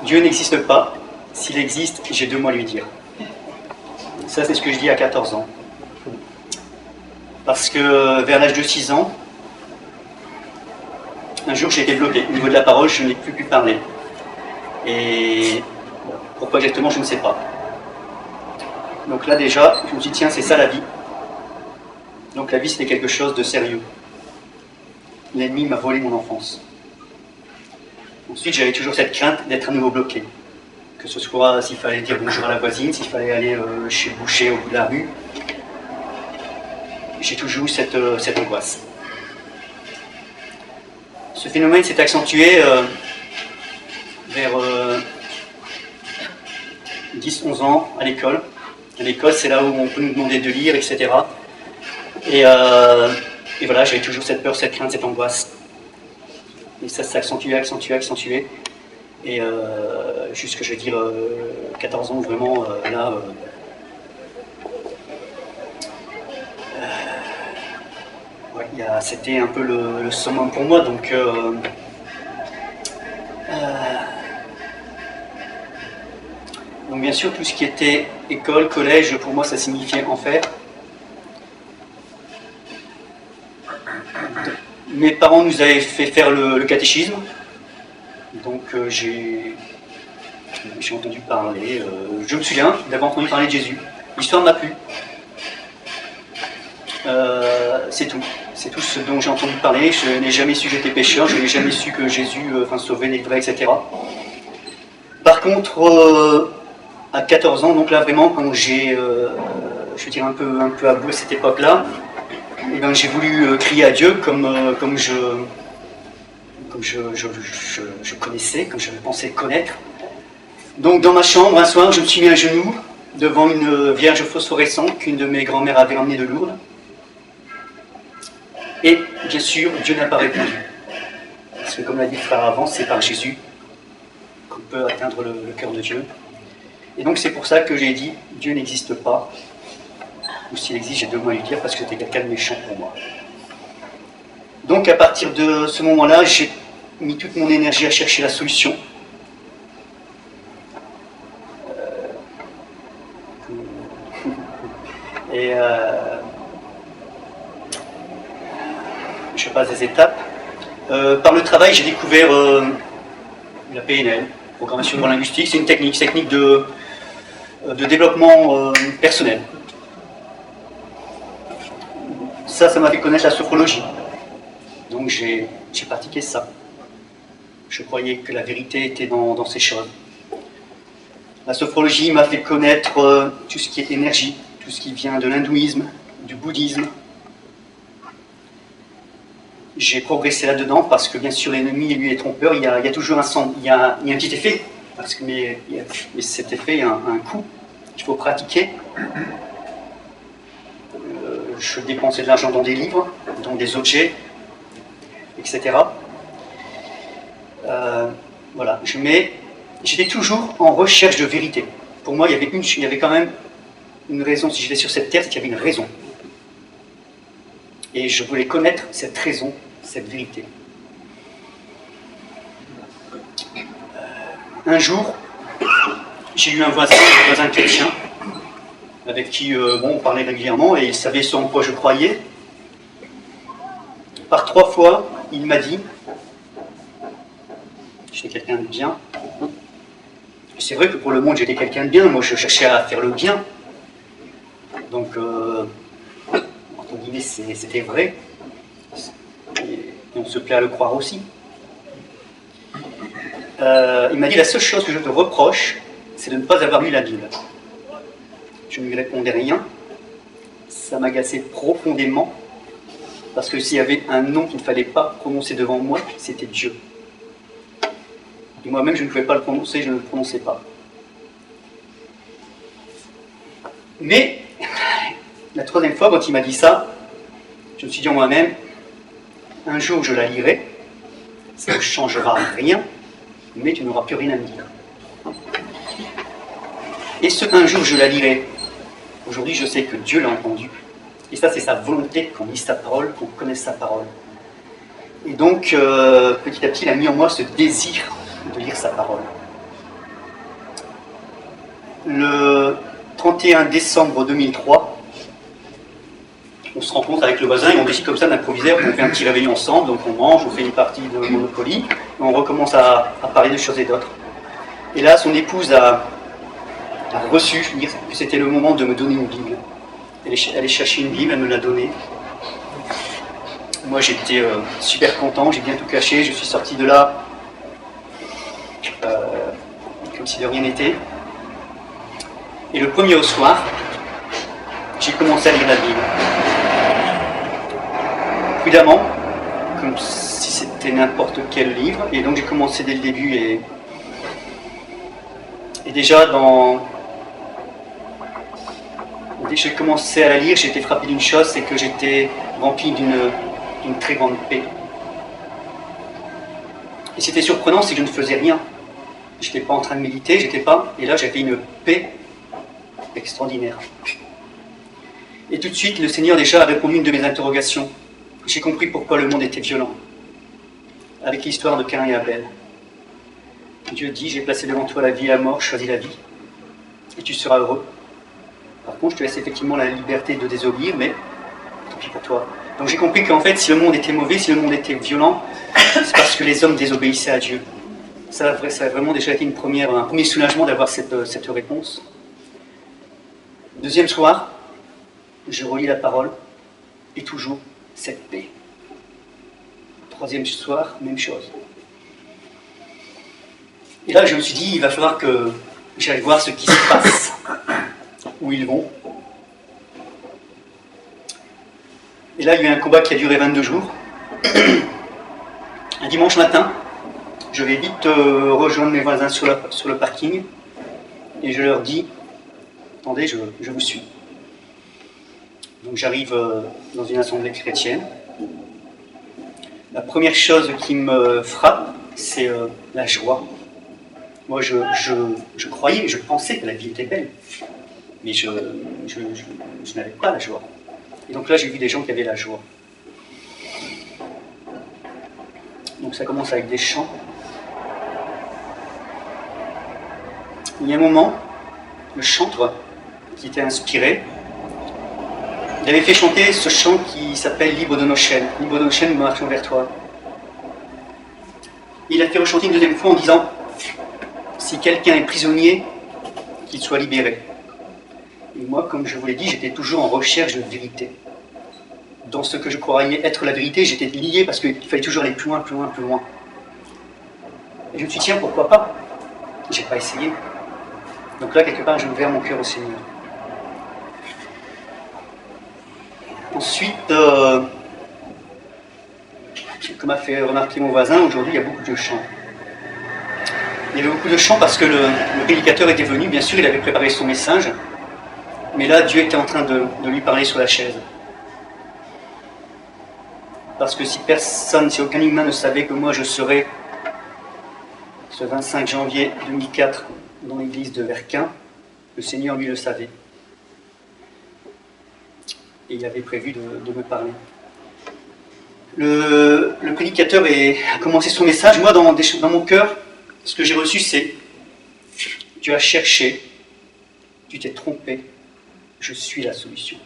Dieu n'existe pas. S'il existe, j'ai 2 mots à lui dire. Ça, c'est ce que je dis à 14 ans. Parce que vers l'âge de 6 ans, un jour j'ai été bloqué. Au niveau de la parole, je n'ai plus pu parler. Et pourquoi exactement, je ne sais pas. Donc là déjà, je me suis dit, tiens, c'est ça la vie. Donc la vie, c'était quelque chose de sérieux. L'ennemi m'a volé mon enfance. Ensuite, j'avais toujours cette crainte d'être à nouveau bloqué. Que ce soit s'il fallait dire bonjour à la voisine, s'il fallait aller chez le boucher au bout de la rue. J'ai toujours eu cette angoisse. Ce phénomène s'est accentué vers 10-11 ans à l'école. À l'école, c'est là où on peut nous demander de lire, etc. Et voilà, j'avais toujours cette peur, cette crainte, cette angoisse. Et ça s'est accentué. Et jusque, je vais dire, 14 ans, vraiment, là... c'était un peu le summum pour moi, donc... donc bien sûr, tout ce qui était école, collège, pour moi, ça signifiait enfer. Mes parents nous avaient fait faire le catéchisme, donc j'ai entendu parler, je me souviens d'avoir entendu parler de Jésus. L'histoire m'a plu. C'est tout ce dont j'ai entendu parler. Je n'ai jamais su que j'étais pécheur, je n'ai jamais su que Jésus sauvait les vrais, etc. Par contre, à 14 ans, donc là vraiment, quand j'ai, je veux dire un peu avoué cette époque-là, eh ben, j'ai voulu crier à Dieu comme je connaissais, comme je pensais connaître. Donc dans ma chambre, un soir, je me suis mis à genoux devant une vierge phosphorescente qu'une de mes grand-mères avait emmenée de Lourdes. Et bien sûr, Dieu n'a pas répondu. Parce que comme l'a dit le frère avant, c'est par Jésus qu'on peut atteindre le cœur de Dieu. Et donc c'est pour ça que j'ai dit, Dieu n'existe pas. Ou s'il existe, j'ai 2 mots à lui dire parce que c'était quelqu'un de méchant pour moi. Donc à partir de ce moment-là, j'ai mis toute mon énergie à chercher la solution. Et je passe des étapes. Par le travail, j'ai découvert la PNL, programmation neurolinguistique. C'est une technique de développement personnel. Ça m'a fait connaître la sophrologie. Donc j'ai pratiqué ça. Je croyais que la vérité était dans ces choses. La sophrologie m'a fait connaître tout ce qui est énergie, tout ce qui vient de l'hindouisme, du bouddhisme. J'ai progressé là-dedans parce que bien sûr l'ennemi lui est trompeur, il y a toujours il y a un petit effet, parce que, mais cet effet a un coût qu'il faut pratiquer. Je dépensais de l'argent dans des livres, dans des objets, etc. Voilà, j'étais toujours en recherche de vérité. Pour moi, il y avait quand même une raison. Si j'étais sur cette terre, c'est qu'il y avait une raison. Et je voulais connaître cette raison, cette vérité. Un jour, j'ai eu un voisin chrétien, avec qui on parlait régulièrement, et il savait ce en quoi je croyais. Par 3 fois, il m'a dit, j'étais quelqu'un de bien. C'est vrai que pour le monde, j'étais quelqu'un de bien, moi je cherchais à faire le bien. Donc, entre guillemets, c'était vrai. Et on se plaît à le croire aussi. Il m'a dit, la seule chose que je te reproche, c'est de ne pas avoir lu la Bible. Je ne lui répondais rien. Ça m'agaçait profondément, parce que s'il y avait un nom qu'il ne fallait pas prononcer devant moi, c'était Dieu. Et moi-même, je ne pouvais pas le prononcer, je ne le prononçais pas. Mais, la 3e fois, quand il m'a dit ça, je me suis dit en moi-même, un jour je la lirai, ça ne changera rien, mais tu n'auras plus rien à me dire. Et ce un jour je la lirai, aujourd'hui je sais que Dieu l'a entendu. Et ça c'est sa volonté qu'on lise sa parole, qu'on connaisse sa parole. Et donc petit à petit il a mis en moi ce désir de lire sa parole. Le 31 décembre 2003, on se rencontre avec le voisin et on décide comme ça d'improviser, on fait un petit réveillon ensemble, donc on mange, on fait une partie de Monopoly, et on recommence à parler de choses et d'autres. Et là, son épouse a reçu, je veux dire que c'était le moment de me donner une Bible. Elle est chercher une Bible, elle me l'a donnée. Moi j'étais super content, j'ai bien tout caché, je suis sorti de là comme si de rien n'était. Et le premier au soir, j'ai commencé à lire la Bible. Prudemment, comme si c'était n'importe quel livre, et donc j'ai commencé dès le début et déjà dès que j'ai commencé à la lire, j'ai été frappé d'une chose, c'est que j'étais rempli d'une très grande paix. Et c'était surprenant, c'est que je ne faisais rien. Je n'étais pas en train de méditer, j'étais pas, et là j'avais une paix extraordinaire. Et tout de suite, le Seigneur déjà a répondu à une de mes interrogations. J'ai compris pourquoi le monde était violent, avec l'histoire de Caïn et Abel. Dieu dit, j'ai placé devant toi la vie et la mort, choisis la vie, et tu seras heureux. Par contre, je te laisse effectivement la liberté de désobéir, mais tant pis pour toi. Donc j'ai compris qu'en fait, si le monde était mauvais, si le monde était violent, c'est parce que les hommes désobéissaient à Dieu. Ça a vraiment déjà été un premier soulagement d'avoir cette réponse. Deuxième soir, je relis la parole, et toujours cette paix. Troisième soir, même chose. Et là, je me suis dit, il va falloir que j'aille voir ce qui se passe, où ils vont. Et là, il y a eu un combat qui a duré 22 jours. Un dimanche matin, je vais vite rejoindre mes voisins sur le parking, et je leur dis, attendez, je vous suis. Donc j'arrive dans une assemblée chrétienne. La première chose qui me frappe, c'est la joie. Moi, je croyais, je pensais que la vie était belle, mais je n'avais pas la joie. Et donc là, j'ai vu des gens qui avaient la joie. Donc ça commence avec des chants. Il y a un moment, le chanteur qui était inspiré, il avait fait chanter ce chant qui s'appelle « Libre de nos chaînes ». « Libre de nos chaînes, nous marchons vers toi ». Il a fait rechanter une deuxième fois en disant « Si quelqu'un est prisonnier, qu'il soit libéré ». Et moi, comme je vous l'ai dit, j'étais toujours en recherche de vérité. Dans ce que je croyais être la vérité, j'étais lié parce qu'il fallait toujours aller plus loin, plus loin, plus loin. Et je me suis dit, tiens, pourquoi pas? J'ai pas essayé. Donc là, quelque part, j'ai ouvert mon cœur au Seigneur. Ensuite, comme a fait remarquer mon voisin, aujourd'hui, il y a beaucoup de chants. Il y avait beaucoup de chants parce que le prédicateur était venu, bien sûr, il avait préparé son message, mais là, Dieu était en train de lui parler sur la chaise. Parce que si aucun humain ne savait que moi je serais ce 25 janvier 2004 dans l'église de Verquin, le Seigneur lui le savait. Et il avait prévu de me parler. Le prédicateur a commencé son message. Moi, dans mon cœur, ce que j'ai reçu, c'est « Tu as cherché, tu t'es trompé, je suis la solution ».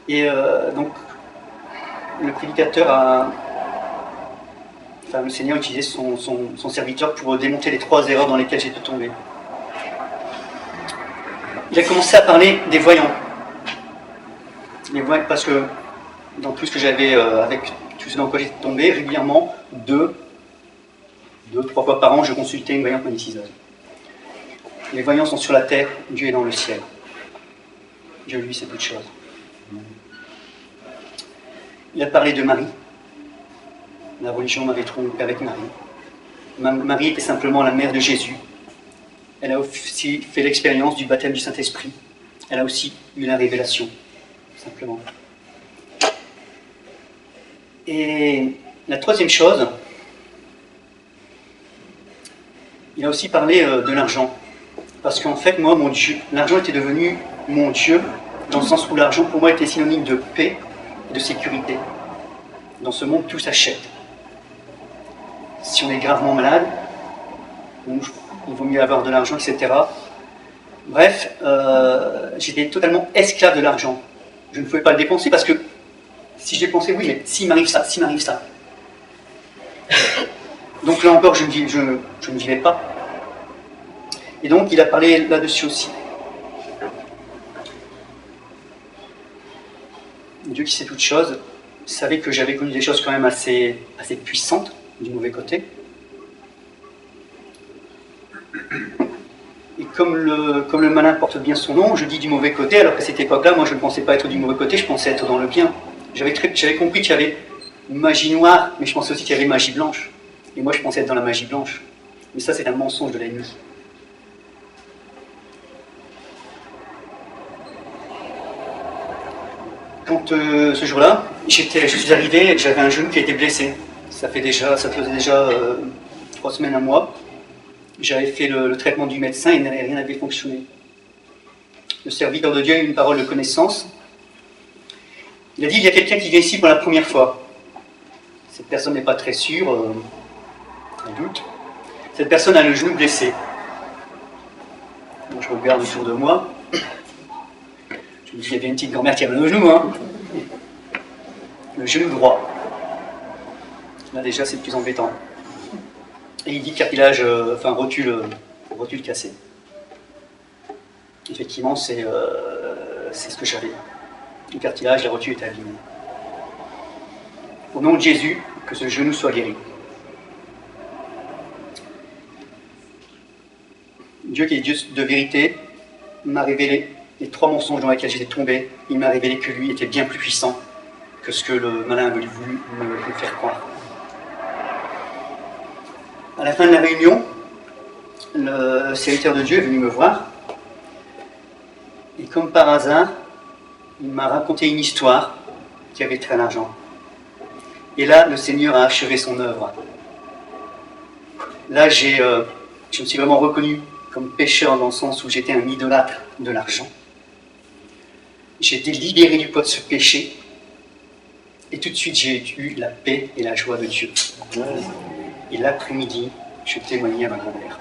Et donc, le prédicateur le Seigneur utilisait son serviteur pour démonter les 3 erreurs dans lesquelles j'étais tombé. Il a commencé à parler des voyants. Les voyants, parce que dans tout ce que j'avais, avec tout ce dans quoi j'étais tombé, régulièrement, 2-3 fois par an, je consultais une voyante magnétiseuse. Les voyants sont sur la terre, Dieu est dans le ciel. Dieu, lui, c'est toute chose. Il a parlé de Marie. La religion m'avait trompé avec Marie. Marie était simplement la mère de Jésus. Elle a aussi fait l'expérience du baptême du Saint-Esprit. Elle a aussi eu la révélation, simplement. Et la troisième chose, il a aussi parlé de l'argent. Parce qu'en fait, moi, mon Dieu, l'argent était devenu mon Dieu, dans le sens où l'argent, pour moi, était synonyme de paix et de sécurité. Dans ce monde, tout s'achète. Si on est gravement malade, donc il vaut mieux avoir de l'argent, etc. Bref, j'étais totalement esclave de l'argent. Je ne pouvais pas le dépenser parce que si je dépensais, oui, mais s'il m'arrive ça, s'il m'arrive ça. Donc là encore, je ne vivais pas. Et donc, il a parlé là-dessus aussi. Dieu qui sait toutes choses savait que j'avais connu des choses quand même assez puissantes du mauvais côté. Et comme le malin porte bien son nom, je dis du mauvais côté, alors qu'à cette époque-là, moi je ne pensais pas être du mauvais côté, je pensais être dans le bien. J'avais compris qu'il y avait magie noire, mais je pensais aussi qu'il y avait magie blanche. Et moi je pensais être dans la magie blanche. Mais ça c'est un mensonge de l'ennemi. Quand ce jour-là, je suis arrivé, j'avais un genou qui était blessé. Ça faisait déjà 3 semaines, un mois. J'avais fait le traitement du médecin et rien n'avait fonctionné. Le serviteur de Dieu a eu une parole de connaissance. Il a dit, il y a quelqu'un qui vient ici pour la première fois. Cette personne n'est pas très sûre, un doute. Cette personne a le genou blessé. Donc, je regarde autour de moi. Je me dis, il y avait une petite grand-mère qui avait le genou, hein. Le genou droit. Là déjà, c'est plus embêtant. Et il dit cartilage, rotule cassé. Effectivement, c'est ce que j'avais. Le cartilage, la rotule était abîmée. Au nom de Jésus, que ce genou soit guéri. Dieu qui est Dieu de vérité m'a révélé les 3 mensonges dans lesquels j'étais tombé. Il m'a révélé que lui était bien plus puissant que ce que le malin avait voulu me faire croire. À la fin de la réunion, le serviteur de Dieu est venu me voir. Et comme par hasard, il m'a raconté une histoire qui avait trait à l'argent. Et là, le Seigneur a achevé son œuvre. Là, je me suis vraiment reconnu comme pécheur dans le sens où j'étais un idolâtre de l'argent. J'ai été libéré du poids de ce péché. Et tout de suite, j'ai eu la paix et la joie de Dieu. Et l'après-midi, je témoignais à ma grand-mère.